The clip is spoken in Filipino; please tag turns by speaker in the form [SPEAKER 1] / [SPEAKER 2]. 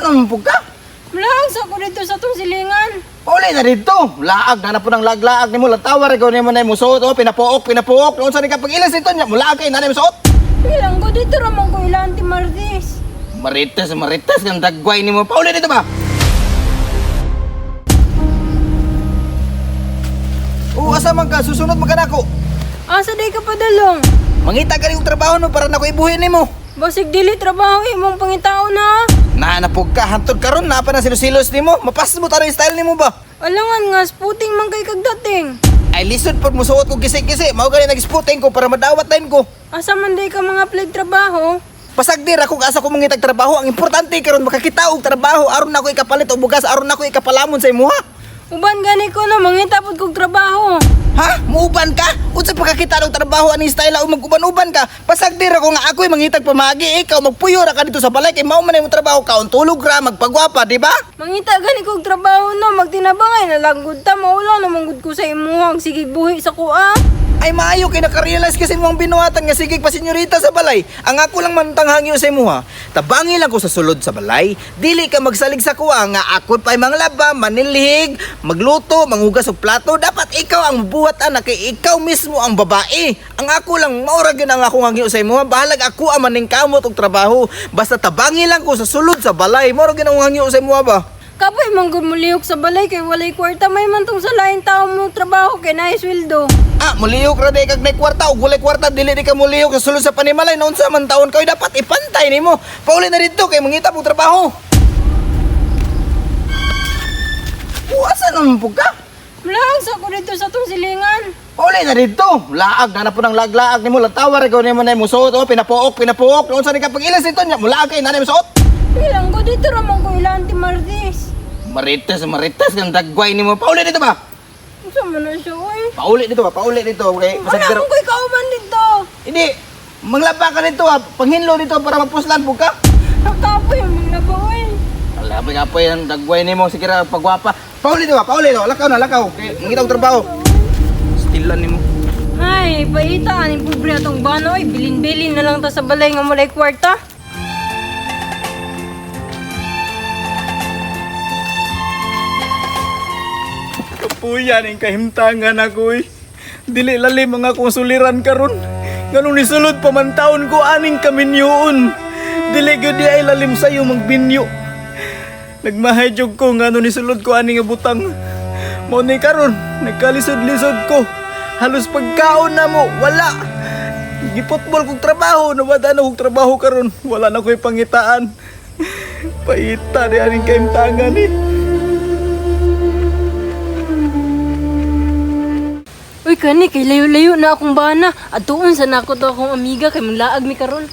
[SPEAKER 1] naman po ka?
[SPEAKER 2] Malang sa ko dito sa tong silingan.
[SPEAKER 1] Pauli na dito. Laag na po ng laglaag ni mo. Latawar ko ni mo na mo suot. O, pinapuok. Noon sa ni kapag ilas dito niya. Mulaag kayo na mo suot.
[SPEAKER 2] Bilang ko dito ramang ko ilan ti Martis.
[SPEAKER 1] Marites. Ang dagway ni mo. Pauli dito ba? O, asa man ka. Susunod man ka na ako.
[SPEAKER 2] Asa day ka padalong?
[SPEAKER 1] Mangita ka rin yung trabaho no para na ko ibuhin ni mo.
[SPEAKER 2] Basig dili trabaho imong pangitao na.
[SPEAKER 1] Nahanapog ka. Hantod karon na pa na silos ni mo. Mapas mo taro yung style ni mo ba?
[SPEAKER 2] Alangan nga sputing man kay kagdating.
[SPEAKER 1] Ay, lisod po mo suot ko kisi-kisi. Mao gani nag-sputing ko para madawat din ko.
[SPEAKER 2] Asa man day ka mga applied trabaho?
[SPEAKER 1] Pasagdir ako asa ko mangitag trabaho. Ang importante karon makakita og trabaho aron nako ikapalit og bugas aron nako ikapalamon sa imuha.
[SPEAKER 2] Uban gani ko na mangita pod kog trabaho.
[SPEAKER 1] Ha? Muuban ka? Unsa pagkakita og trabaho ani style o maguban-uban ka? Pasagdir ako nga ako'y mangitag pamagi ikaw magpuyo ra ka dito sa balay kay mao man imong trabaho kaon tulog ra magpagwapa, di ba?
[SPEAKER 2] Mangita gani kog trabaho no magtinabangay na lang gud ta maulang na manggod ko sa imuhang sige buhi sa kuha.
[SPEAKER 1] Ay maayo kay naka-realize kasi mo ang binuhatan nga sige pa senyorita sa balay. Ang ako lang man tanghangyo sa imuha. Tabangi lang ko sa sulod sa balay. Dili ka magsalig sa kuha nga ako pa'y manglaba, manilhig, magluto, manghugas og plato. Dapat ikaw ang buhat anak kay ikaw mismo ang babae. Ang ako lang maurag yun ang akong hangyo sa imuha. Bahalag ako ang maning kamot og trabaho. Basta tabangi lang ko sa sulod sa balay. Maurag yun ang hangyo sa imuha ba?
[SPEAKER 2] Kapoy manggod mo lihok sa balay kay walay kwarta may man tong sa lain tao mo trabaho kay naay sweldo.
[SPEAKER 1] Ah, muliyok ra day kag nay kwarta o gulay kwarta dili di ka muliyok sa sulod sa panimalay noon sa man taon kayo dapat ipantay nimo. Pauli na dito kay mangita pug trabaho. Asa naman po ka?
[SPEAKER 2] Malang sa ko dito sa tong silingan.
[SPEAKER 1] Pauli na dito. Laag na po ng laglaag nimo latawar ko nimo na mo suot o pinapuok. Noon sa ni kapag ilas dito niya mulaag kay na mo suot.
[SPEAKER 2] Bilang ko dito ramang ko ilan ti Martis.
[SPEAKER 1] Marites ang dagway nimo. Pauli dito ba?
[SPEAKER 2] Unsa man na siya oy?
[SPEAKER 1] Pauli dito ba? Pauli dito. Okay.
[SPEAKER 2] Wala akong ko'y kauman dito.
[SPEAKER 1] Hindi. Manglaba ka dito ha. Panghinlo dito para mapuslan po ka.
[SPEAKER 2] Nakapoy ang mga oy.
[SPEAKER 1] Alabi nga po yung dagway ni mo. Sige ra pagwapa. Pauli di ba? Pauli do. Lakaw na, lakaw. Mangitaw trabaho. Stilan ni mo.
[SPEAKER 2] Ay, paita ani pobre atong banoy, bilin-bilin na lang ta sa balay nga mulay kwarta.
[SPEAKER 1] Kapuyan ang kahimtangan ako eh. Dili lalim mga akong suliran karon. Ganun ni sulod pa man taon ko aning kaminyoon. Dili gyud di ay lalim sayo magbinyo. Nagmahadyog ko ngano ni sulod ko aning butang. Mao ni karon nagkalisod-lisod ko. Halos pagkaon na mo wala. Gipotbol kog trabaho, nawada na kog trabaho karon. Wala na ko'y pangitaan. Paita di aning kahimtangan eh.
[SPEAKER 2] Uy kani kay layo-layo na akong bana. Atuon sa nako to akong amiga kay mulaag mi karon.